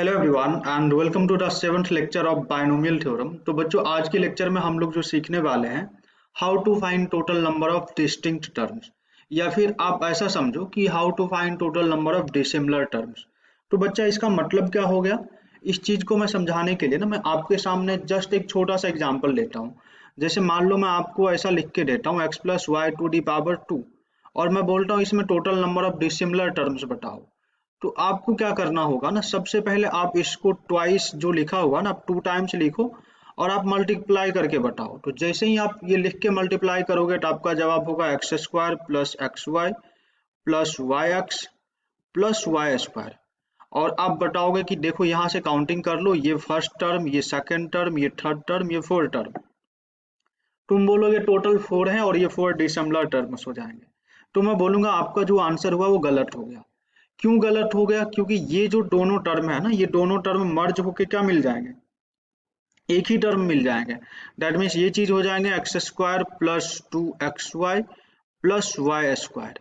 Hello everyone and welcome to the seventh lecture of binomial theorem. तो बच्चों, आज के लेक्चर में हम लोग जो सीखने वाले हैं how to find total number of distinct terms, या फिर आप ऐसा समझो कि how to find total number of dissimilar terms. तो बच्चा, इसका मतलब क्या हो गया? इस चीज को मैं समझाने के लिए ना मैं आपके सामने जस्ट एक छोटा सा एग्जाम्पल लेता हूँ। जैसे मान लो मैं आपको ऐसा लिख के देता हूँ x+y⁴ और मैं बोलता हूँ इसमें total number of dissimilar terms बताओ। तो आपको क्या करना होगा ना, सबसे पहले आप इसको ट्वाइस जो लिखा हुआ ना, आप 2 टाइम्स लिखो और आप मल्टीप्लाई करके बताओ। तो जैसे ही आप ये लिख के मल्टीप्लाई करोगे तो आपका जवाब होगा x² plus xy plus yx plus y²। और आप बताओगे कि देखो यहाँ से काउंटिंग कर लो, ये फर्स्ट टर्म, ये सेकंड टर्म, ये थर्ड टर्म, ये फोर्थ टर्म। तुम बोलोगे टोटल 4 है और ये 4 डिसिमिलर टर्म्स हो जाएंगे। तो मैं बोलूंगा आपका जो आंसर हुआ वो गलत हो गया। क्यों गलत हो गया? क्योंकि ये जो दोनों टर्म है ना, ये दोनों टर्म मर्ज होके क्या मिल जाएंगे? एक ही टर्म मिल जाएंगे। दैट मीन्स ये चीज हो जाएंगे x² plus 2xy plus y²।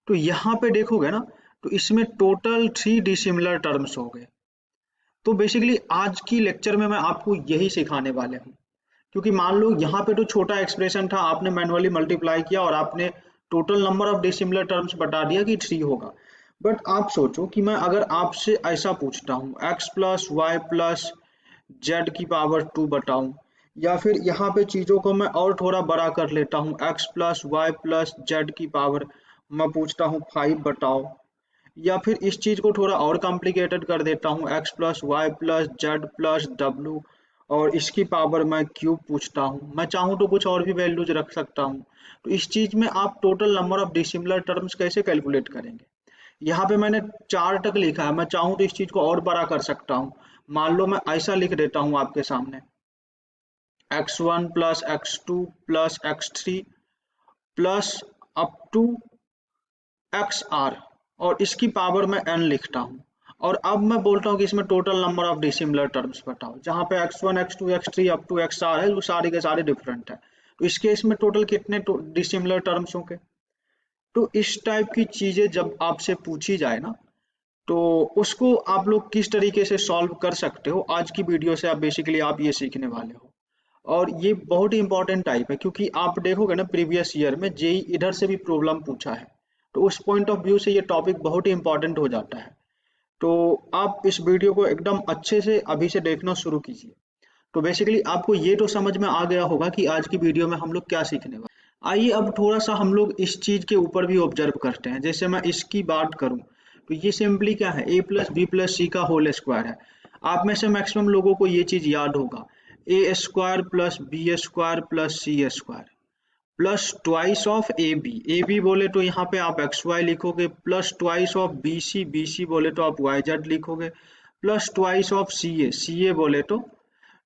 तो यहाँ पे देखोगे ना, तो इसमें टोटल 3 डिसिमिलर टर्म्स हो गए। तो बेसिकली आज की लेक्चर में मैं आपको यही सिखाने वाले हूँ। क्योंकि मान लो यहाँ पे तो छोटा एक्सप्रेशन था, आपने मैनुअली मल्टीप्लाई किया और आपने total number of dissimilar terms बता दिया कि 3 होगा। बट आप सोचो कि मैं अगर आपसे ऐसा पूछता हूँ x+y+z⁴ बताऊं, या फिर यहाँ पे चीजों को मैं और थोड़ा बड़ा कर लेता हूँ x+y+z⁴ मैं पूछता हूँ 5 बताओ, या फिर इस चीज को थोड़ा और कॉम्प्लिकेटेड कर देता हूँ x+y+z+w और इसकी पावर मैं क्यूब पूछता हूँ। मैं चाहूँ तो कुछ और भी वैल्यूज रख सकता हूँ। तो इस चीज में आप total number of dissimilar terms कैसे कैलकुलेट करेंगे? यहाँ पे मैंने 4 तक लिखा है, मैं चाहूँ तो इस चीज को और बड़ा कर सकता हूँ। मान लो मैं ऐसा लिख देता हूँ आपके सामने x1 plus x2 plus x3 plus up to XR और इसकी पावर में n लिखता हूँ। और अब मैं बोलता हूँ कि इसमें total number of dissimilar terms बताओ, जहाँ पे x1 x2 x3 up to XR है, वो सारे के सारे डिफरेंट है। तो इस केस में टोटल कितने डिसिमिलर टर्म्स होंगे? तो इस टाइप की चीजें जब आपसे पूछी जाए ना, तो उसको आप लोग किस तरीके से सॉल्व कर सकते हो, आज की वीडियो से आप बेसिकली आप ये सीखने वाले हो। और ये बहुत ही इंपॉर्टेंट टाइप है, क्योंकि आप देखोगे ना प्रीवियस ईयर में जेई इधर से भी प्रॉब्लम पूछा है। तो उस पॉइंट ऑफ व्यू से ये टॉपिक बहुत ही इंपॉर्टेंट हो जाता है। तो आप इस वीडियो को एकदम अच्छे से अभी से देखना शुरू कीजिए। तो बेसिकली आपको ये तो समझ में आ गया होगा कि आज की वीडियो में हम लोग क्या सीखने वाले। आइए अब थोड़ा सा हम लोग इस चीज के ऊपर भी ऑब्जर्व करते हैं। जैसे मैं इसकी बात करूं तो ये सिंपली क्या है, a+b+c का होल स्क्वायर है। आप में से मैक्सिमम लोगों को ये चीज याद होगा, a² plus b² plus c² plus twice of A B बोले तो यहाँ पे आप एक्स वाई लिखोगे, plus twice of B C बोले तो आप वाई जेड लिखोगे, plus twice of C A बोले तो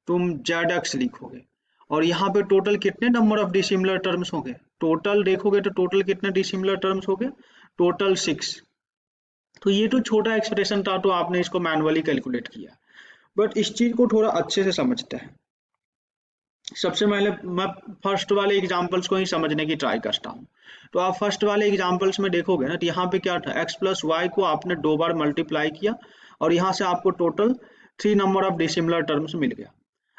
तुम जेड एक्स लिखोगे। और यहाँ पे टोटल कितने नंबर ऑफ डिसिमिलर टर्म्स होंगे? टोटल देखोगे तो टोटल कितने डिसिमिलर टर्म्स होंगे? टोटल 6। तो ये तो छोटा एक्सप्रेशन था, तो आपने इसको मैनुअली कैलकुलेट किया। बट इस चीज को थोड़ा अच्छे से समझते हैं। सबसे पहले मैं फर्स्ट वाले एग्जांपल्स को ही समझने की ट्राई करता हूँ। तो आप फर्स्ट वाले एग्जांपल्स में देखोगे ना, तो यहाँ पे क्या था, x+y को आपने 2 बार मल्टीप्लाई किया और यहाँ से आपको total 3 number of dissimilar terms मिल गया।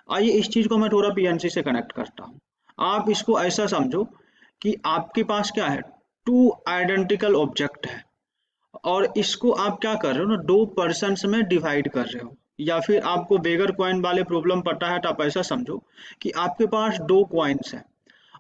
आइए इस चीज को मैं थोड़ा पीएनसी से कनेक्ट करता हूँ। आप इसको ऐसा समझो कि आपके पास क्या है, 2 आइडेंटिकल ऑब्जेक्ट है और इसको आप क्या कर रहे हो ना, 2 पर्सन्स में डिवाइड कर रहे हो। या फिर आपको बेगर कॉइन वाले प्रॉब्लम पता है तो आप ऐसा समझो कि आपके पास 2 कॉइन्स हैं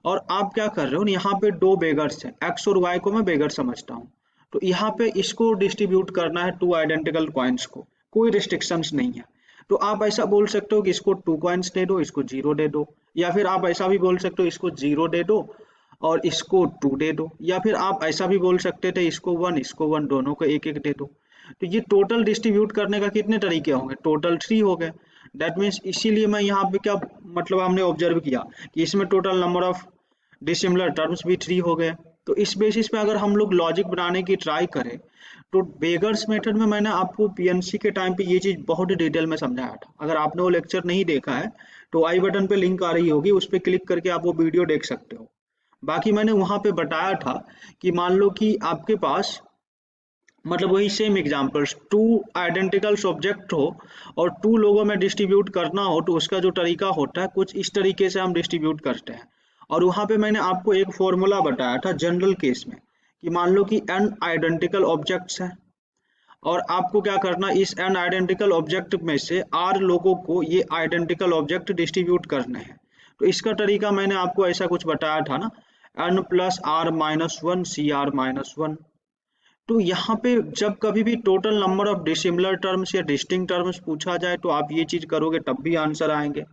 और आप क्या कर रहे हो, यहाँ पे 2 बेगर्स हैं, एक्स और वाई को मैं बेगर समझता हूँ। तो यहाँ पे इसको डिस्ट्रीब्यूट करना है 2 आइडेंटिकल कॉइन्स को, कोई रिस्ट्रिक्शंस नहीं है। तो आप ऐसा बोल सकते हो कि इसको 2 कॉइन्स दे दो, इसको 0 दे दो, या फिर आप ऐसा भी बोल सकते हो इसको 0 दे दो और इसको 2 दे दो, या फिर आप ऐसा भी बोल सकते थे इसको 1 इसको 1, दोनों को एक एक दे दो। तो ये टोटल डिस्ट्रीब्यूट करने का कितने तरीके होंगे? टोटल 3 हो गए। दैट मीन्स इसीलिए मैं यहाँ पे क्या मतलब हमने ऑब्जर्व किया कि इसमें total number of dissimilar terms भी 3 हो गए। तो इस बेसिस पे अगर हम लोग लॉजिक बनाने की ट्राई करें, तो बेगर्स मेथड में मैंने आपको पीएनसी के टाइम पे ये चीज बहुत डिटेल में समझाया था। अगर आपने वो लेक्चर नहीं देखा है तो आई बटन पे लिंक आ रही होगी, उस पर क्लिक करके आप वो वीडियो देख सकते हो। बाकी मैंने वहां पे बताया था कि मान लो कि आपके पास मतलब वही same examples, two identical object हो और टू लोगों में डिस्ट्रीब्यूट करना हो तो उसका जो तरीका होता है कुछ इस तरीके से हम डिस्ट्रीब्यूट करते हैं। और वहाँ पे मैंने आपको एक फॉर्मूला बताया था जनरल केस में कि मान लो कि n आइडेंटिकल ऑब्जेक्ट्स हैं और आपको क्या करना, इस n आइडेंटिकल ऑब्जेक्ट में से r लोगों को ये आइडेंटिकल ऑब्जेक्ट डिस्ट्रीब्यूट करने हैं। तो इसका तरीका मैंने आपको ऐसा कुछ बताया था ना, n plus are minus one C are minus one. तो यहाँ पे जब कभी भी total number of dissimilar terms या डिस्टिंक्ट टर्म्स पूछा जाए तो आप ये चीज करोगे तब भी आंसर आएंगे।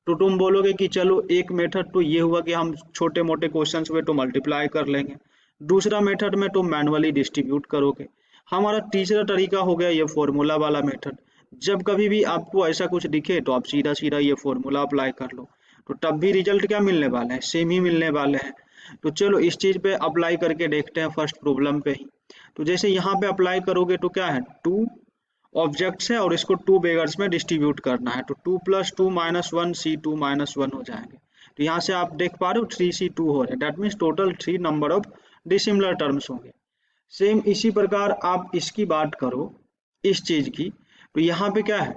तो तुम बोलोगे कि चलो एक मेथड तो ये हुआ कि हम छोटे मोटे क्वेश्चंस हुए तो मल्टीप्लाई कर लेंगे, दूसरा मेथड में तुम मैनुअली डिस्ट्रीब्यूट करोगे। हमारा तीसरा तरीका हो गया ये फॉर्मूला वाला मेथड। जब कभी भी आपको ऐसा कुछ दिखे तो आप सीधा सीधा ये फॉर्मूला अप्लाई कर लो, तो तब भी रिजल्ट क्या मिलने वाले हैं, सेम ही मिलने वाले हैं। तो चलो इस चीज पे अप्लाई करके देखते हैं फर्स्ट प्रॉब्लम पे ही। तो जैसे यहाँ पे अप्लाई करोगे तो क्या है, टू ऑब्जेक्ट्स है और इसको टू बेगर्स में डिस्ट्रीब्यूट करना है, तो two plus two minus one C two minus one हो जाएंगे। तो यहाँ से आप देख पा रहे हो थ्री सी टू हो रहे हैं, that means total three number of dissimilar terms होंगे। सेम इसी प्रकार आप इसकी बात करो इस चीज की, तो यहाँ पे क्या है,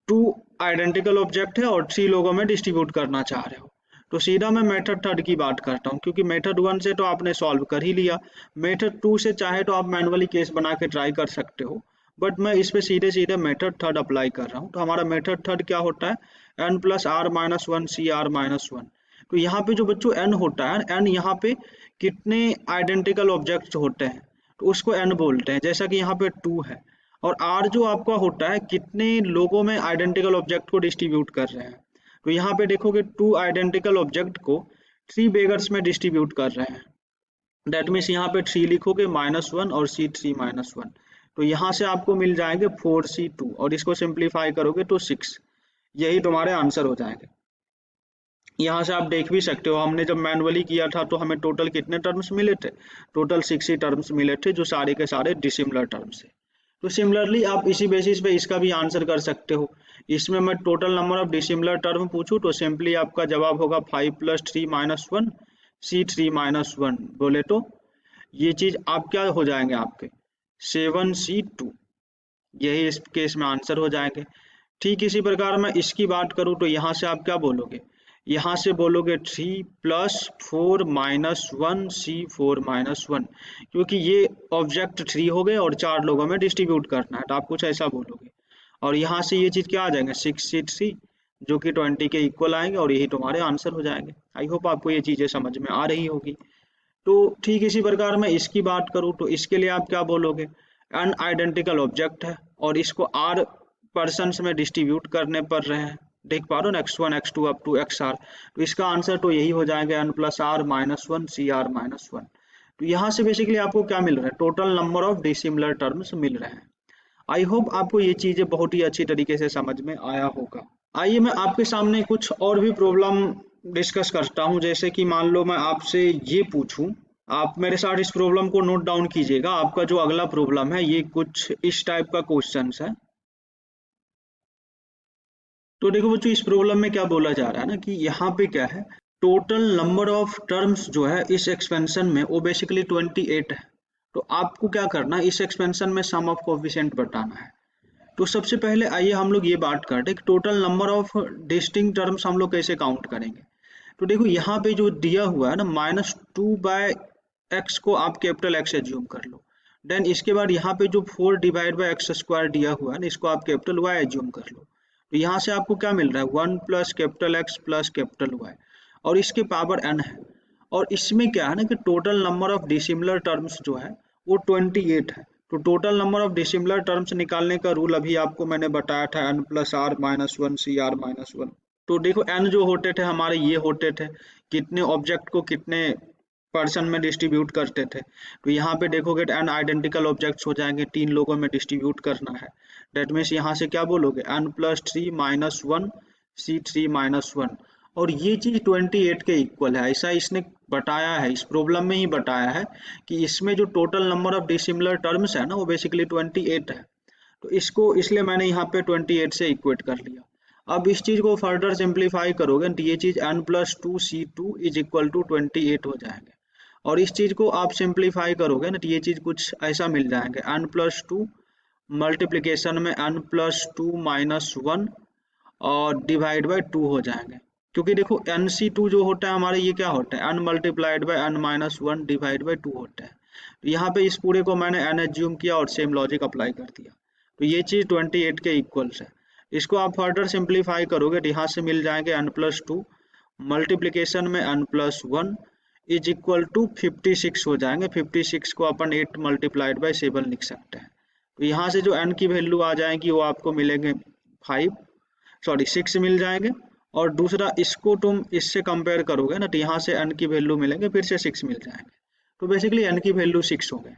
टू आइडेंटिकल ऑब्जेक्ट है और थ्री लोगों में डिस्ट्रीब्यूट करना चाह रहे हो। तो सीधा मैं मेथड थर्ड की बात करता हूँ, क्योंकि मेथड वन से तो आपने सॉल्व कर ही लिया। मेथड टू से चाहे तो आप मैनुअली केस बना के ट्राई कर सकते हो, बट मैं इस पे सीधे सीधे मेथड थर्ड अप्लाई कर रहा हूँ। तो हमारा मेथड थर्ड क्या होता है, N plus are minus one C are minus one. तो यहाँ पे जो बच्चों एन होता है, एन यहाँ पे कितने आइडेंटिकल ऑब्जेक्ट होते हैं तो उसको एन बोलते हैं, जैसा कि यहाँ पे टू है। और आर जो आपका होता है कितने लोगों में आइडेंटिकल ऑब्जेक्ट को डिस्ट्रीब्यूट कर रहे हैं। तो यहाँ पे देखोगे टू आइडेंटिकल ऑब्जेक्ट को थ्री बेगर्स में डिस्ट्रीब्यूट कर रहे हैं, डेट मीन्स यहाँ पे थ्री लिखोगे माइनस वन और सी थ्री माइनस वन। तो यहाँ से आपको मिल जाएंगे फोर सी टू और इसको सिंप्लीफाई करोगे तो सिक्स। यही तुम्हारे आंसर हो जाएंगे। यहाँ से आप देख भी सकते हो हमने जब मैनुअली किया था तो हमें टोटल कितने टर्म्स मिले थे, टोटल सिक्स ही टर्म्स मिले थे जो सारे के सारे डिसिमिलर टर्म्स है। तो सिमिलरली आप इसी बेसिस पे इसका भी आंसर कर सकते हो। इसमें मैं total number of dissimilar term पूछूं तो सिंपली आपका जवाब होगा five plus three minus one C three minus one बोले तो ये चीज आप क्या हो जाएंगे आपके सेवन सी टू, यही इस केस में आंसर हो जाएंगे। ठीक इसी प्रकार मैं इसकी बात करूं तो यहाँ से आप क्या बोलोगे, यहाँ से बोलोगे three plus four minus one C four minus one, क्योंकि ये ऑब्जेक्ट थ्री हो गए और चार लोगों में डिस्ट्रीब्यूट करना है तो आप कुछ ऐसा बोलोगे। और यहाँ से ये चीज क्या आ जाएंगे सिक्स सी थ्री जो कि 20 के इक्वल आएंगे और यही तुम्हारे आंसर हो जाएंगे। आई होप आपको ये चीजें समझ में आ रही होगी। तो ठीक इसी प्रकार मैं इसकी बात करूँ तो इसके लिए आप क्या बोलोगे, अन आइडेंटिकल ऑब्जेक्ट है और इसको आर पर्सन्स में डिस्ट्रीब्यूट करने पड़ रहे हैं, देख पा रहे हो ना x one x two up to x r. तो इसका आंसर तो यही हो जाएगा n plus are minus one C are minus one. तो यहाँ से बेसिकली आपको क्या मिल रहा है, total number of dissimilar terms मिल रहे हैं। आई होप आपको ये चीजें बहुत ही अच्छी तरीके से समझ में आया होगा। आइए मैं आपके सामने कुछ और भी प्रॉब्लम डिस्कस करता हूँ। जैसे कि मान लो मैं आपसे ये पूछूं, आप मेरे साथ इस प्रॉब्लम को नोट डाउन कीजिएगा। आपका जो अगला प्रॉब्लम है ये कुछ इस टाइप का क्वेश्चन है। तो देखो बच्चों इस प्रॉब्लम में क्या बोला जा रहा है ना कि यहाँ पे क्या है, टोटल नंबर ऑफ टर्म्स जो है इस एक्सपेंशन में वो बेसिकली 28 है। तो आपको क्या करना है, इस एक्सपेंशन में सम ऑफ कोएफिशिएंट बताना है। तो सबसे पहले आइए हम लोग ये बात करते हैं कि total number of distinct terms हम लोग कैसे काउंट करेंगे। तो देखो यहाँ पे जो दिया हुआ है ना माइनस टू बाय एक्स को आप कैपिटल एक्स एज्यूम कर लो। देन इसके बाद यहाँ पे जो four divide by x square दिया हुआ है ना इसको आप कैपिटल वाई एज्यूम कर लो। तो यहाँ से आपको क्या मिल रहा है, one plus capital X plus capital Y और इसके पावर एन है। और इसमें क्या है ना कि total number of dissimilar terms जो है वो 28 है। तो total number of dissimilar terms निकालने का रूल अभी आपको मैंने बताया था N plus are minus one C are minus one. तो देखो एन जो होते थे हमारे ये होते थे कितने ऑब्जेक्ट को कितने पर्सन में डिस्ट्रीब्यूट करते थे। तो यहाँ पे देखोगे एन आइडेंटिकल ऑब्जेक्ट्स हो जाएंगे, तीन लोगों में डिस्ट्रीब्यूट करना है। डेट मीन्स यहाँ से क्या बोलोगे N plus three minus one C three minus one. और ये चीज 28 के इक्वल है, ऐसा इसने बताया है, इस प्रॉब्लम में ही बताया है कि इसमें जो total number of dissimilar terms है ना वो बेसिकली 28 है। तो इसको इसलिए मैंने यहाँ पे 28 से इक्वेट कर लिया। अब इस चीज को फर्दर सिंप्लीफाई करोगे तो ये चीज n plus two C two is equal to 28 हो जाएंगे। और इस चीज को आप सिंप्लीफाई करोगे ना तो ये चीज कुछ ऐसा मिल जाएंगे, n+2 मल्टीप्लीकेशन में n+2 -1 और डिवाइड बाई 2 हो जाएंगे। क्योंकि देखो NC2 जो होता है हमारे ये क्या होता है, n multiplied by n-1 divide by 2 होता है। तो यहाँ पे इस पूरे को मैंने n एज्यूम किया और सेम लॉजिक अप्लाई कर दिया, तो ये चीज 28 के इक्वल्स है। इसको आप फर्दर सिंप्लीफाई करोगे तो यहाँ से मिल जाएंगे n+2 मल्टीप्लीकेशन में n+1 इज इक्वल टू 56 हो जाएंगे। 56 को अपन 8 मल्टीप्लाइड बाई 7 लिख सकते हैं। तो यहाँ से जो n की वैल्यू आ जाएगी वो आपको मिलेंगे 6 मिल जाएंगे। और दूसरा इसको तुम इससे कंपेयर करोगे ना तो यहाँ से n की वैल्यू मिलेंगे, फिर से 6 मिल जाएंगे। तो बेसिकली n की वैल्यू 6 हो गए।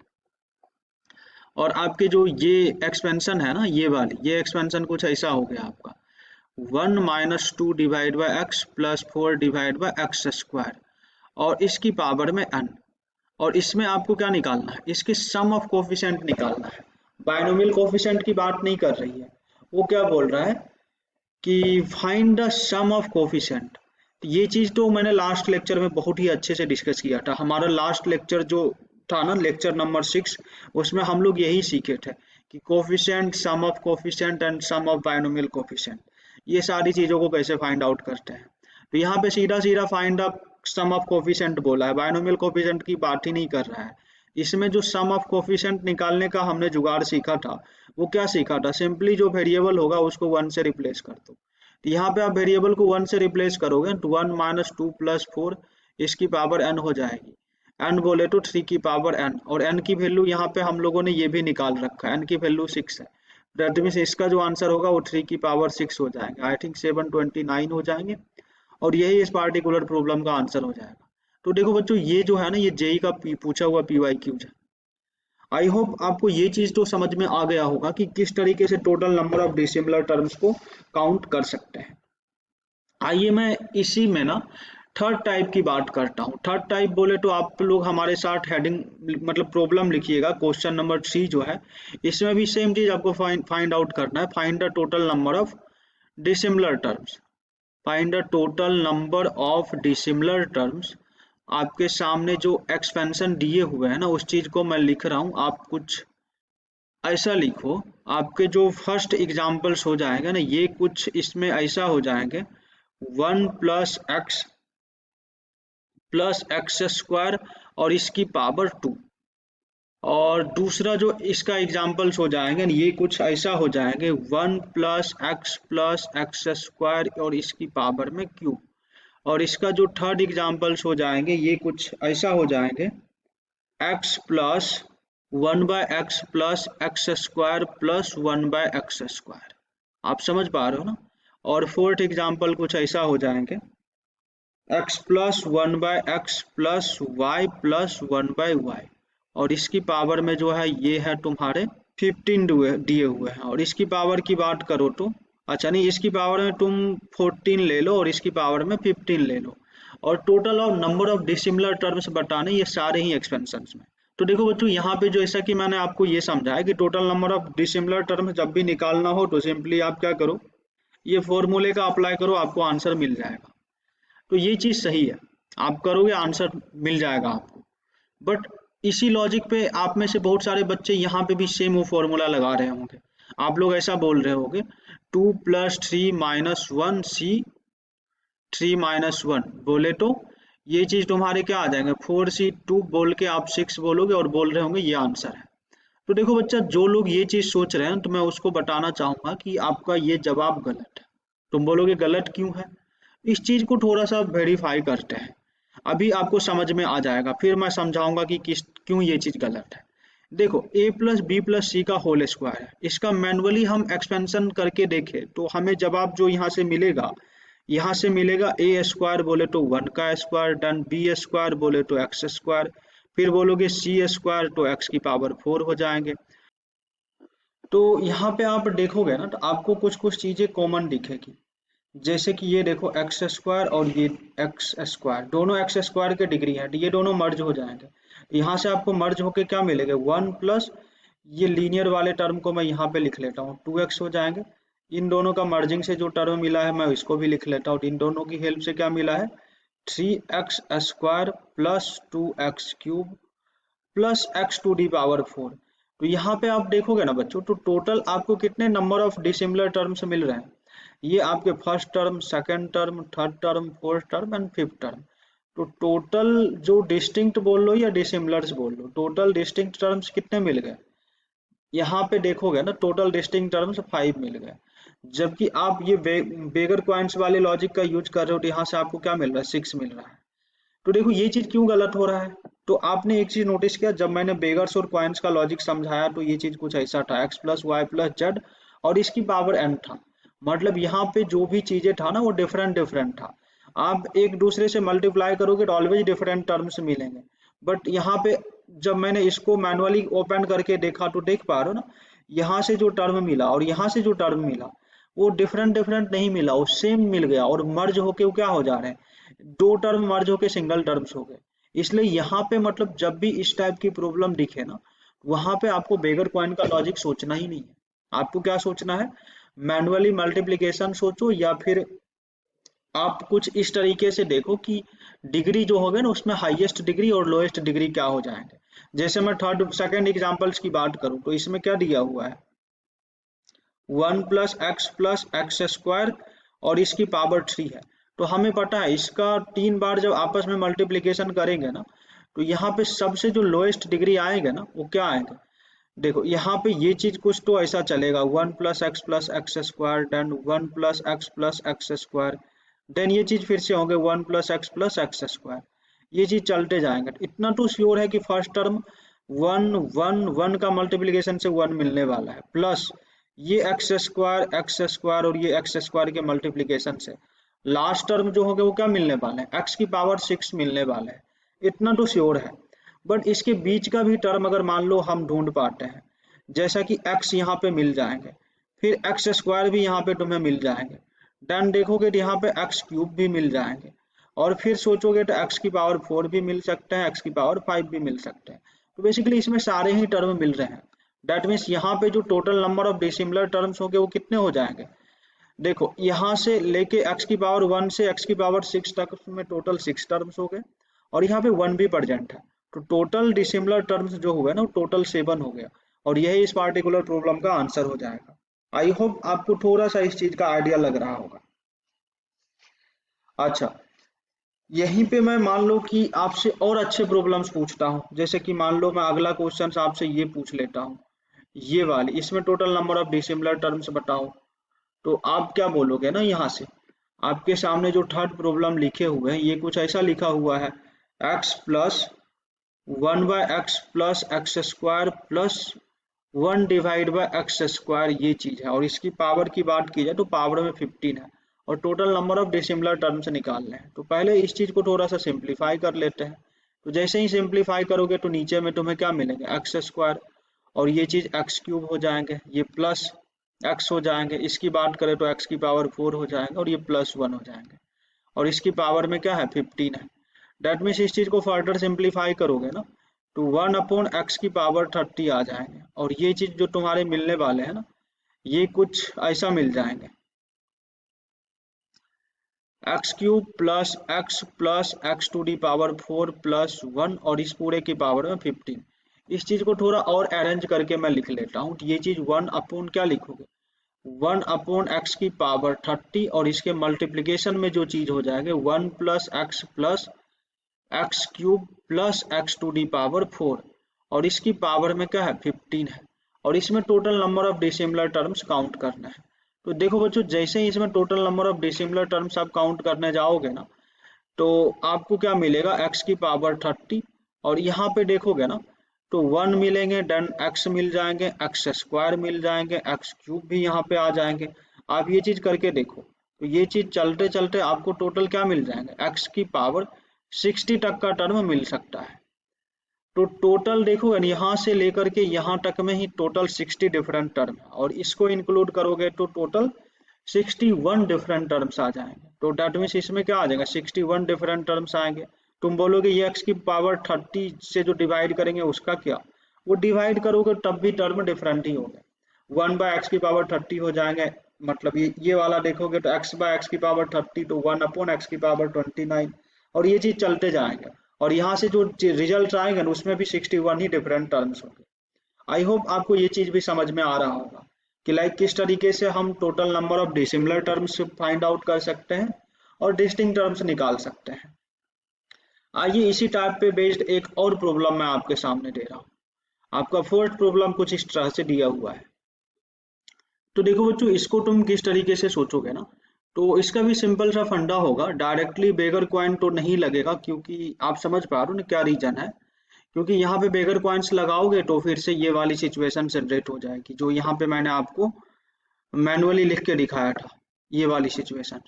और आपके जो ये एक्सपेंशन है ना, ये एक्सपेंशन कुछ ऐसा हो गया आपका 1 - 2 divide by x plus 4 divide by x square और इसकी पावर में n। और इसमें आपको क्या निकालना है, इसके सम ऑफ कोफिशिएंट निकालना है। बायनोमियल कोफिशिएंट की बात नहीं कर रही है, वो क्या बोल रहा है कि find the sum of coefficient. ये चीज तो मैंने लास्ट लेक्चर में बहुत ही अच्छे से डिस्कस किया था। हमारा लास्ट लेक्चर जो था ना, लेक्चर नंबर 6, उसमें हम लोग यही सीखे थे कि coefficient, sum of coefficient and sum of binomial coefficient, ये सारी चीजों को कैसे फाइंड आउट करते हैं। तो यहाँ पे सीधा सीधा find the sum of coefficient बोला है, बायनोमियल कोफिशिएंट की बात ही नहीं कर रहा है। इसमें जो सम ऑफ कोफिशिएंट निकालने का हमने जुगाड़ सीखा था, वो क्या सीखा था, सिंपली जो वेरिएबल होगा उसको 1 से रिप्लेस कर दो। तो यहाँ पे आप वेरिएबल को 1 से रिप्लेस करोगे तो 1 - 2 + 4 इसकी पावर n हो जाएगी। n बोले तो 3 की पावर n, और n की वैल्यू यहाँ पे हम लोगों ने ये भी निकाल रखा है, n की वैल्यू 6 है। दैट मीन्स इसका जो आंसर होगा वो 3 की पावर 6 हो जाएंगे। आई थिंक 729 हो जाएंगे और यही इस पार्टिकुलर प्रॉब्लम का आंसर हो जाएगा। तो देखो बच्चों, ये जो है ना, ये जेई का पूछा हुआ PYQ है। आई होप आपको ये चीज तो समझ में आ गया होगा कि किस तरीके से total number of dissimilar terms को काउंट कर सकते हैं। आइए मैं इसी में ना थर्ड टाइप की बात करता हूँ। थर्ड टाइप बोले तो आप लोग हमारे साथ हेडिंग मतलब प्रॉब्लम लिखिएगा, क्वेश्चन नंबर 3 जो है, इसमें भी सेम चीज आपको फाइंड आउट करना है। Find the total number of dissimilar terms. Find the total number of dissimilar terms. आपके सामने जो एक्सपेंशन दिए हुए हैं ना, उस चीज को मैं लिख रहा हूँ, आप कुछ ऐसा लिखो। आपके जो फर्स्ट एग्जाम्पल्स हो जाएंगे ना, ये कुछ इसमें ऐसा हो जाएंगे 1 + x स्क्वायर और इसकी पावर 2। और दूसरा जो इसका एग्जाम्पल्स हो जाएंगे ये कुछ ऐसा हो जाएंगे 1 + x स्क्वायर और इसकी पावर में क्यूब। और इसका जो थर्ड एग्जाम्पल्स हो जाएंगे ये कुछ ऐसा हो जाएंगे x + 1/x + x square + 1/x square. आप समझ पा रहे हो ना। और फोर्थ एग्जाम्पल कुछ ऐसा हो जाएंगे x + 1/x + y + 1/y और इसकी पावर में जो है ये है तुम्हारे 15 दिए हुए हैं। और इसकी पावर की बात करो तो अच्छा नहीं, इसकी पावर में तुम 14 ले लो और इसकी पावर में 15 ले लो। और टोटल और नंबर ऑफ डिसिमिलर टर्म्स बताने ये सारे ही एक्सपेंशंस में। तो देखो बच्चों, यहाँ पे जैसा कि मैंने आपको ये समझाया कि total number of dissimilar terms जब भी निकालना हो तो सिंपली आप क्या करो, ये फॉर्मूले का अप्लाई करो, आपको आंसर मिल जाएगा। तो ये चीज सही है, आप करोगे आंसर मिल जाएगा आपको। बट इसी लॉजिक पे आप में से बहुत सारे बच्चे यहाँ पे भी सेम वो फॉर्मूला लगा रहे होंगे। आप लोग ऐसा बोल रहे होंगे 2 + 3 - 1 c 3 - 1 बोले तो ये चीज तुम्हारे क्या आ जाएंगे 4c2 बोल के आप 6 बोलोगे और बोल रहे होंगे ये आंसर है। तो देखो बच्चा, जो लोग ये चीज सोच रहे हैं तो मैं उसको बताना चाहूंगा कि आपका ये जवाब गलत है। तुम बोलोगे गलत क्यों है, इस चीज को थोड़ा सा वेरीफाई करते हैं, अभी आपको समझ में आ जाएगा, फिर मैं समझाऊंगा कि किस क्यों ये चीज गलत है। देखो a + b + c का होल स्क्वायर है, इसका मैनुअली हम एक्सपेंशन करके देखें तो हमें जवाब जो यहाँ से मिलेगा, यहाँ से मिलेगा a स्क्वायर बोले तो 1 का स्क्वायर, डन b स्क्वायर बोले तो x स्क्वायर, फिर बोलोगे c स्क्वायर तो x की पावर 4 हो जाएंगे। तो यहाँ पे आप देखोगे ना तो आपको कुछ कुछ चीजें कॉमन दिखेगी। जैसे कि ये देखो एक्स स्क्वायर और ये एक्स स्क्वायर, दोनों एक्स स्क्वायर के डिग्री है, ये दोनों मर्ज हो जाएंगे। यहाँ से आपको मर्ज होके क्या मिलेगा 1 प्लस ये लीनियर वाले टर्म को मैं यहाँ पे लिख लेता हूँ 2x हो जाएंगे। इन दोनों का मर्जिंग से जो टर्म मिला है मैं इसको भी लिख लेता हूँ, इन दोनों की हेल्प से क्या मिला है 3x² plus 2x³ plus x⁴। तो यहाँ पे आप देखोगे ना बच्चों, तो टोटल आपको कितने नंबर ऑफ डिसिमिलर टर्म्स मिल रहे हैं। ये आपके first term, second term, third term, fourth term and fifth term. तो टोटल जो डिस्टिंक्ट बोल लो या डिसिमिलर्स बोल लो, टोटल डिस्टिंक्ट टर्म्स कितने मिल गए। यहाँ पे देखोगे ना, टोटल डिस्टिंक्ट टर्म्स 5 मिल गए। जबकि आप ये बेगर क्वाइंस वाले लॉजिक का यूज कर रहे हो, तो यहाँ से आपको क्या मिल रहा है, 6 मिल रहा है। तो देखो ये चीज क्यों गलत हो रहा है। तो आपने एक चीज नोटिस किया, जब मैंने बेगर्स और क्वाइंस का लॉजिक समझाया तो ये चीज कुछ ऐसा था, x plus Y plus Z और इसकी पावर n था। मतलब यहाँ पे जो भी चीजें था ना, वो डिफरेंट डिफरेंट था। आप एक दूसरे से मल्टीप्लाई करोगे तो ऑलवेज डिफरेंट टर्म्स मिलेंगे। बट यहाँ पे जब मैंने इसको मैनुअली ओपन करके देखा, तो देख पा रहे हो ना, यहाँ से जो टर्म मिला और यहाँ से जो टर्म मिला, वो डिफरेंट डिफरेंट नहीं मिला, वो सेम मिल गया और मर्ज होके वो क्या हो जा रहे हैं, दो टर्म मर्ज होके सिंगल टर्म्स हो गए। इसलिए यहाँ पे मतलब जब भी इस टाइप की प्रॉब्लम दिखे ना, वहां पे आपको बेगर क्वाइन का लॉजिक सोचना ही नहीं है। आपको क्या सोचना है, मैनुअली मल्टीप्लिकेशन सोचो, या फिर आप कुछ इस तरीके से देखो कि डिग्री जो होगा ना, उसमें हाईएस्ट डिग्री और लोएस्ट डिग्री क्या हो जाएंगे। जैसे मैं थर्ड सेकंड एग्जांपल्स की बात करूं, तो इसमें क्या दिया हुआ है, 1 + x + x² और इसकी पावर 3 है। तो हमें पता है इसका 3 बार जब आपस में मल्टीप्लिकेशन करेंगे ना, तो यहाँ पे सबसे जो लोएस्ट डिग्री आएगा ना, वो क्या आएगा, देखो यहाँ पे ये चीज कुछ तो ऐसा चलेगा, 1 + x + x², then 1 + x + x², then ये चीज फिर से होंगे 1 + x + x²। ये चीज चलते जाएंगे। इतना तो श्योर है कि फर्स्ट टर्म 1 का मल्टीप्लिकेशन से 1 मिलने वाला है, प्लस ये x² और ये x² के मल्टीप्लिकेशन से लास्ट टर्म जो होगा वो क्या मिलने वाले हैं, x की पावर 6 मिलने वाले हैं। इतना तो श्योर है। बट इसके बीच का भी टर्म अगर मान लो हम ढूंढ पाते हैं, जैसा कि x यहाँ पे मिल जाएंगे, फिर x² भी यहाँ पे तुम्हें मिल जाएंगे, देन देखोगे तो यहाँ पे x³ भी मिल जाएंगे, और फिर सोचोगे तो x की पावर 4 भी मिल सकते हैं, x की पावर 5 भी मिल सकते हैं। तो बेसिकली इसमें सारे ही टर्म मिल रहे हैं। दैट मीन्स यहाँ पे जो total number of dissimilar terms होंगे वो कितने हो जाएंगे, देखो यहाँ से लेके x की पावर 1 से x की पावर 6 तक में टोटल 6 टर्म्स हो गए, और यहाँ पे 1 भी प्रेजेंट है। तो टोटल डिसिमिलर टर्म्स जो हुए ना, वो टोटल 7 हो गया, और यही इस पार्टिकुलर प्रॉब्लम का आंसर हो जाएगा। आई होप आपको थोड़ा सा इस चीज का आइडिया लग रहा होगा। अच्छा, यहीं पे मैं मान लो कि आपसे और अच्छे प्रॉब्लम्स पूछता हूँ। जैसे कि मान लो मैं अगला क्वेश्चन आपसे ये पूछ लेता हूँ, ये वाली, इसमें total number of dissimilar terms बताओ। तो आप क्या बोलोगे ना, यहाँ से आपके सामने जो थर्ड प्रॉब्लम लिखे हुए हैं, ये कुछ ऐसा लिखा हुआ है, x + 1/x + x² + 1/x², ये चीज है। और इसकी पावर की बात की जाए तो पावर में 15 है, और total number of dissimilar terms निकालने हैं। तो पहले इस चीज को थोड़ा सा सिंप्लीफाई कर लेते हैं। तो जैसे ही सिंप्लीफाई करोगे तो नीचे में तुम्हें क्या मिलेंगे, x², और ये चीज x³ हो जाएंगे, ये प्लस x हो जाएंगे, इसकी बात करें तो x की पावर 4 हो जाएंगे, और ये +1 हो जाएंगे, और इसकी पावर में क्या है, 15 है। डेट मीन्स इस चीज को फर्दर सिंप्लीफाई करोगे ना, तो 1/x की पावर 30 आ जाएंगे, और ये चीज जो तुम्हारे मिलने वाले हैं ना, ये कुछ ऐसा मिल जाएंगे, x³ + x + x⁴ +1, और इस पूरे की पावर में 15। इस चीज को थोड़ा और अरेंज करके मैं लिख लेता हूँ। ये चीज 1/ क्या लिखोगे, 1/x की पावर 30, और इसके मल्टीप्लिकेशन में जो चीज हो जाएगा 1 + x + x³ + x⁴, और इसकी पावर में क्या है, 15 है, और इसमें total number of dissimilar terms count करना है। तो देखो बच्चों, जैसे ही इसमें total number of dissimilar terms आप काउंट करने जाओगे ना, तो आपको क्या मिलेगा, x की पावर 30, और यहाँ पे देखोगे ना, तो 1 मिलेंगे, देन x मिल जाएंगे, x² मिल जाएंगे, x³ भी यहाँ पे आ जाएंगे। आप ये चीज करके देखो, तो ये चीज चलते चलते आपको टोटल क्या मिल जाएंगे, x की पावर 60 तक का टर्म मिल सकता है। तो टोटल देखो, यहाँ से लेकर के यहाँ तक में ही टोटल 60 डिफरेंट टर्म है, और इसको इंक्लूड करोगे तो टोटल 61 डिफरेंट टर्म्स आ जाएंगे। तो डेट मीन्स इसमें क्या आ जाएगा, 61 डिफरेंट टर्म्स आएंगे। तुम बोलोगे ये x की पावर 30 से जो डिवाइड करेंगे उसका क्या, वो डिवाइड करोगे तब भी टर्म डिफरेंट ही होंगे। 1/x की पावर 30 हो जाएंगे, मतलब ये वाला देखोगे तो x/x की पावर 30, तो 1/x की पावर 29, और ये चीज चलते जाएंगे, और यहाँ से जो रिजल्ट आएंगे ना उसमें भी 61 ही डिफरेंट टर्म्स होंगे। आई होप आपको ये चीज भी समझ में आ रहा होगा कि लाइक किस तरीके से हम total number of dissimilar terms find out कर सकते हैं और डिस्टिंक्ट टर्म्स निकाल सकते हैं। आइए इसी टाइप पे बेस्ड एक और प्रॉब्लम मैं आपके सामने दे रहा हूँ। आपका फोर्थ प्रॉब्लम कुछ इस तरह से दिया हुआ है। तो देखो बच्चों, इसको तुम किस तरीके से सोचोगे ना, तो इसका भी सिंपल सा फंडा होगा। डायरेक्टली बेगर कॉइन तो नहीं लगेगा, क्योंकि आप समझ पा रहे हो ना क्या रीजन है। क्योंकि यहाँ पे बेगर कॉइन्स लगाओगे तो फिर से ये वाली सिचुएशन जनरेट हो जाएगी, जो यहाँ पे मैंने आपको मैनुअली लिख के दिखाया था। ये वाली सिचुएशन,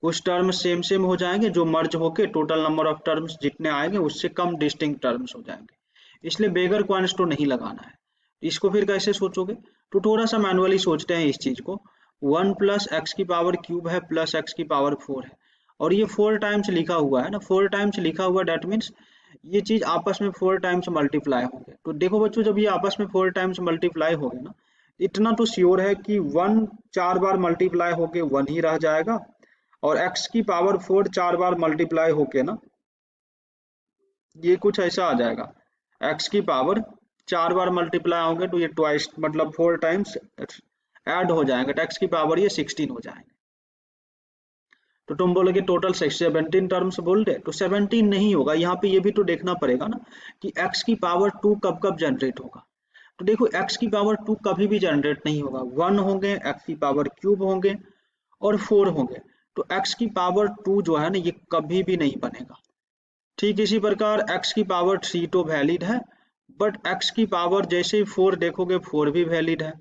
कुछ टर्म्स सेम सेम हो जाएंगे जो मर्ज होके टोटल नंबर ऑफ टर्म्स जितने आएंगे उससे कम डिस्टिंक्ट टर्म्स हो जाएंगे। इसलिए बेगर क्वांट्स तो नहीं लगाना है। इसको फिर कैसे सोचोगे, तो थोड़ा सा मैनुअली सोचते हैं इस चीज को। 1 प्लस एक्स की पावर क्यूब है प्लस एक्स की पावर 4 है, और ये 4 टाइम्स लिखा हुआ है ना, 4 टाइम्स लिखा हुआ, डेट मीन्स ये चीज आपस में 4 टाइम्स मल्टीप्लाई होंगे। तो देखो बच्चों, जब ये आपस में 4 टाइम्स मल्टीप्लाई हो गए ना, इतना तो श्योर है कि 1 4 बार मल्टीप्लाई होके 1 ही रह जाएगा, और x की पावर 4 4 बार मल्टीप्लाई होके ना ये कुछ ऐसा आ जाएगा। x की पावर 4 बार मल्टीप्लाई होंगे तो ये ट्वाइस मतलब 4 टाइम्स ऐड हो जाएंगे, तो x की पावर ये 16 हो जाएंगे। तो तुम बोलोगे टोटल 17 टर्म्स बोल दे, तो 17 नहीं होगा। यहाँ पे ये भी तो देखना पड़ेगा ना कि x की पावर 2 कब कब जनरेट होगा। तो देखो, x की पावर 2 कभी भी जनरेट नहीं होगा। 1 होंगे, x की पावर क्यूब होंगे, और 4 होंगे। तो x की पावर 2 जो है ना ये कभी भी नहीं बनेगा। ठीक इसी प्रकार x की पावर 3 तो वैलिड है, बट x की पावर जैसे ही 4 देखोगे 4 भी वैलिड है।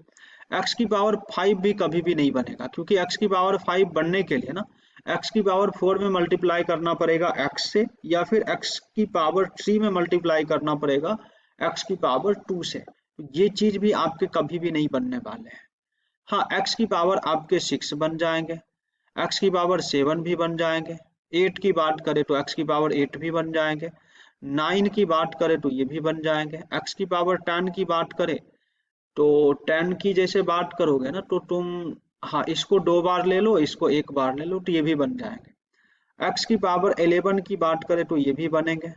x की पावर 5 भी कभी भी नहीं बनेगा, क्योंकि x की पावर 5 बनने के लिए ना x की पावर 4 में मल्टीप्लाई करना पड़ेगा x से, या फिर x की पावर 3 में मल्टीप्लाई करना पड़ेगा x की पावर 2 से। ये चीज भी आपके कभी भी नहीं बनने वाले हैं। हाँ, x की पावर आपके 6 बन जाएंगे, x की पावर 7 भी बन जाएंगे, 8 की बात करें तो x की पावर 8 भी बन जाएंगे, 9 की बात करें तो ये भी बन जाएंगे, x की पावर 10 की बात करें तो 10 की जैसे बात करोगे ना तो तुम, हाँ, इसको 2 बार ले लो, इसको 1 बार ले लो, तो ये भी बन जाएंगे। x की पावर 11 की बात करें तो ये भी बनेंगे,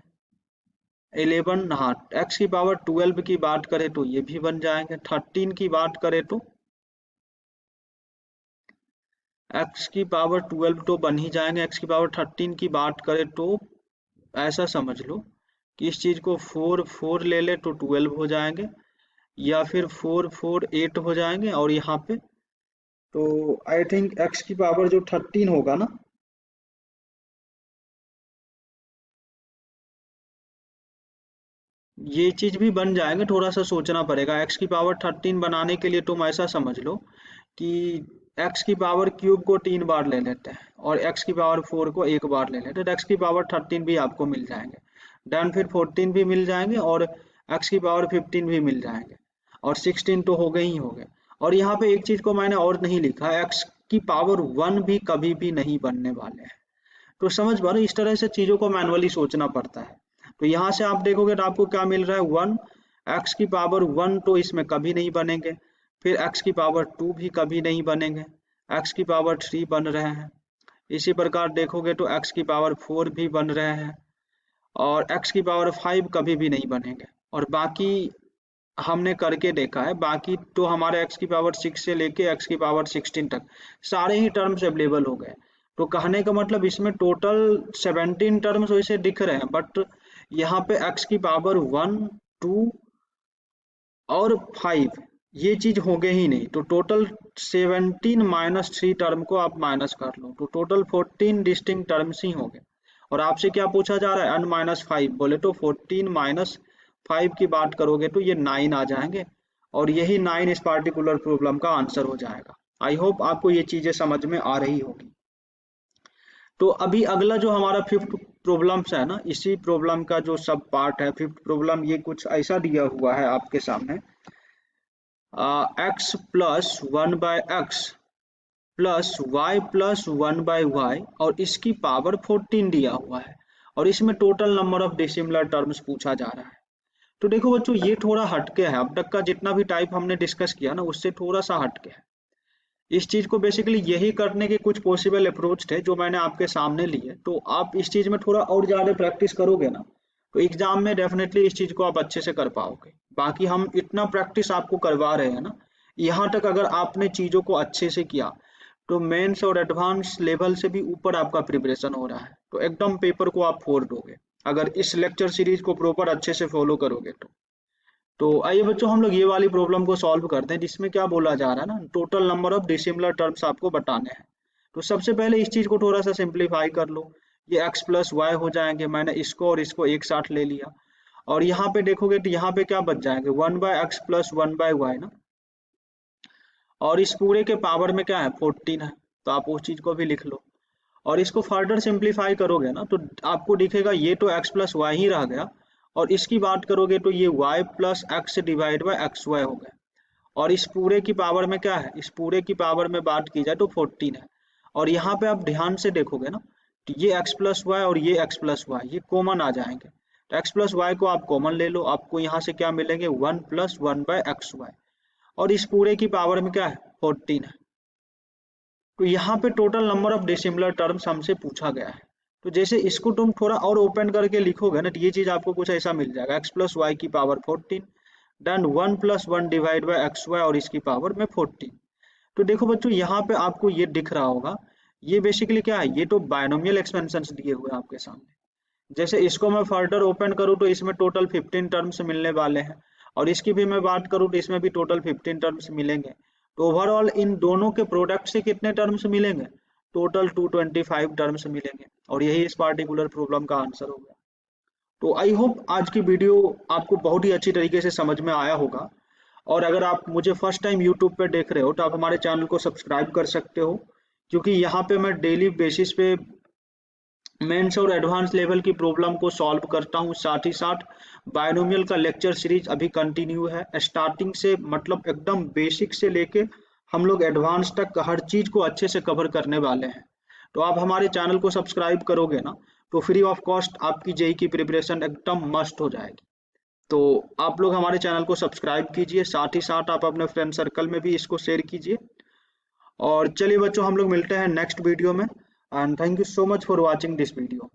11, हाँ, x की पावर 12 की बात करें तो ये भी बन जाएंगे, 13 की बात करें तो x की पावर 12 तो बन ही जाएंगे, x की पावर 13 की बात करें तो ऐसा समझ लो कि इस चीज को 4 4 ले ले तो 12 हो जाएंगे, या फिर 4 4 8 हो जाएंगे, और यहाँ पे तो आई थिंक x की पावर जो 13 होगा ना, ये चीज भी बन जाएंगे। थोड़ा सा सोचना पड़ेगा। x की पावर 13 बनाने के लिए तुम ऐसा समझ लो कि x की पावर क्यूब को 3 बार ले लेते हैं और x की पावर 4 को 1 बार ले लेते हैं, तो x की पावर 13 भी आपको मिल जाएंगे, देन फिर 14 भी मिल जाएंगे, और x की पावर 15 भी मिल जाएंगे, और 16 तो हो गए ही हो गए। और यहाँ पे एक चीज को मैंने और नहीं लिखा, x की पावर 1 भी कभी भी नहीं बनने वाले हैं। तो समझ पा रहे हो, इस तरह से चीजों को मैनुअली सोचना पड़ता है। तो यहाँ से आप देखोगे तो आपको क्या मिल रहा है, 1, एक्स की पावर 1 तो इसमें कभी नहीं बनेंगे, फिर एक्स की पावर 2 भी कभी नहीं बनेंगे, एक्स की पावर 3 बन रहे हैं। इसी प्रकार देखोगे तो एक्स की पावर 4 भी बन रहे हैं, और एक्स की पावर 5 कभी भी नहीं बनेंगे। और बाकी हमने करके देखा है, बाकी तो हमारे x की पावर 6 से लेके x की पावर 16 तक सारे ही टर्म्स अवेलेबल हो गए। तो कहने का मतलब इसमें टोटल 17 टर्म्स वैसे दिख रहे हैं, बट यहाँ पे x की पावर 1 2 और 5 ये चीज हो गए ही नहीं। तो टोटल 17 माइनस 3 टर्म को आप माइनस कर लो तो टोटल 14 डिस्टिंक्ट टर्म्स ही हो गए। और आपसे क्या पूछा जा रहा है, n माइनस 5 बोले तो 14 माइनस 5 की बात करोगे तो ये 9 आ जाएंगे, और यही 9 इस पार्टिकुलर प्रॉब्लम का आंसर हो जाएगा। आई होप आपको ये चीजें समझ में आ रही होगी। तो अभी अगला जो हमारा फिफ्थ प्रॉब्लम्स है ना, इसी प्रॉब्लम का जो सब पार्ट है, फिफ्थ प्रॉब्लम ये कुछ ऐसा दिया हुआ है आपके सामने, X plus 1/x plus Y plus 1/y और इसकी पावर 14 दिया हुआ है, और इसमें total number of dissimilar terms पूछा जा रहा है। तो देखो बच्चों, ये थोड़ा हटके है, अब तक का जितना भी टाइप हमने डिस्कस किया ना उससे थोड़ा सा हटके है। इस चीज को बेसिकली यही करने के कुछ पॉसिबल अप्रोच थे जो मैंने आपके सामने लिए। तो आप इस चीज में थोड़ा और ज्यादा प्रैक्टिस करोगे ना, तो एग्जाम में डेफिनेटली इस चीज को आप अच्छे से कर पाओगे। बाकी हम इतना प्रैक्टिस आपको करवा रहे हैं ना, यहाँ तक अगर आपने चीजों को अच्छे से किया तो मेंस और एडवांस लेवल से भी ऊपर आपका प्रिपरेशन हो रहा है, तो एकदम पेपर को आप फोड़ दोगे अगर इस लेक्चर सीरीज को प्रॉपर अच्छे से फॉलो करोगे तो आइए बच्चों हम लोग ये वाली प्रॉब्लम को सॉल्व करते हैं, जिसमें क्या बोला जा रहा है ना, total number of dissimilar terms आपको बताने हैं। तो सबसे पहले इस चीज को थोड़ा सा सिंप्लीफाई कर लो। ये x प्लस वाई हो जाएंगे, मैंने इसको और इसको एक साथ ले लिया। और यहाँ पे देखोगे तो यहाँ पे क्या बच जाएंगे, 1/x प्लस 1/y ना। और इस पूरे के पावर में क्या है, 14 है, तो आप उस चीज को भी लिख लो। और इसको फर्दर सिंप्लीफाई करोगे ना तो आपको दिखेगा ये तो x प्लस वाई ही रह गया, और इसकी बात करोगे तो ये y plus X divide by X Y हो गया। और इस पूरे की पावर में क्या है, इस पूरे की पावर में बात की जाए तो 14 है। और यहाँ पे आप ध्यान से देखोगे ना, तो ये x प्लस वाई और ये x प्लस वाई ये कॉमन आ जाएंगे। तो x प्लस वाई को आप कॉमन ले लो, आपको यहाँ से क्या मिलेंगे, 1 प्लस 1/xy। और इस पूरे की पावर में क्या है, 14 है। तो यहाँ पे total number of dissimilar terms हमसे पूछा गया है। तो जैसे इसको तुम थोड़ा और ओपन करके लिखोगे ना, तो ये चीज आपको कुछ ऐसा मिल जाएगा, x प्लस वाई की power 14, then 1 plus 1 divide by X Y और इसकी पावर में 14। तो देखो बच्चों यहाँ पे आपको ये दिख रहा होगा, ये बेसिकली क्या है, ये तो बायनोमियल एक्सपेंशन दिए हुए हैं आपके सामने। जैसे इसको मैं फर्दर ओपन करूँ तो इसमें टोटल 15 टर्म्स मिलने वाले हैं, और इसकी भी मैं बात करूँ तो इसमें भी टोटल 15 टर्म्स मिलेंगे। तो ओवरऑल इन दोनों के प्रोडक्ट से कितने टर्म्स मिलेंगे, टोटल 225 टर्म्स मिलेंगे। और यही इस पार्टिकुलर प्रॉब्लम का आंसर होगा। तो आई होप आज की वीडियो आपको बहुत ही अच्छी तरीके से समझ में आया होगा। और अगर आप मुझे फर्स्ट टाइम यूट्यूब पे देख रहे हो तो आप हमारे चैनल को सब्सक्राइब कर सकते हो, क्योंकि यहाँ पे मैं डेली बेसिस पे मेंस और एडवांस लेवल की प्रॉब्लम को सॉल्व करता हूँ। साथ ही साथ बायनोमियल का लेक्चर सीरीज अभी कंटिन्यू है, स्टार्टिंग से मतलब एकदम बेसिक से लेके हम लोग एडवांस तक हर चीज को अच्छे से कवर करने वाले हैं। तो आप हमारे चैनल को सब्सक्राइब करोगे ना तो फ्री ऑफ कॉस्ट आपकी जेई की प्रिपरेशन एकदम मस्त हो जाएगी। तो आप लोग हमारे चैनल को सब्सक्राइब कीजिए, साथ ही साथ आप अपने फ्रेंड सर्कल में भी इसको शेयर कीजिए। और चलिए बच्चों हम लोग मिलते हैं नेक्स्ट वीडियो में, and thank you so much for watching this video.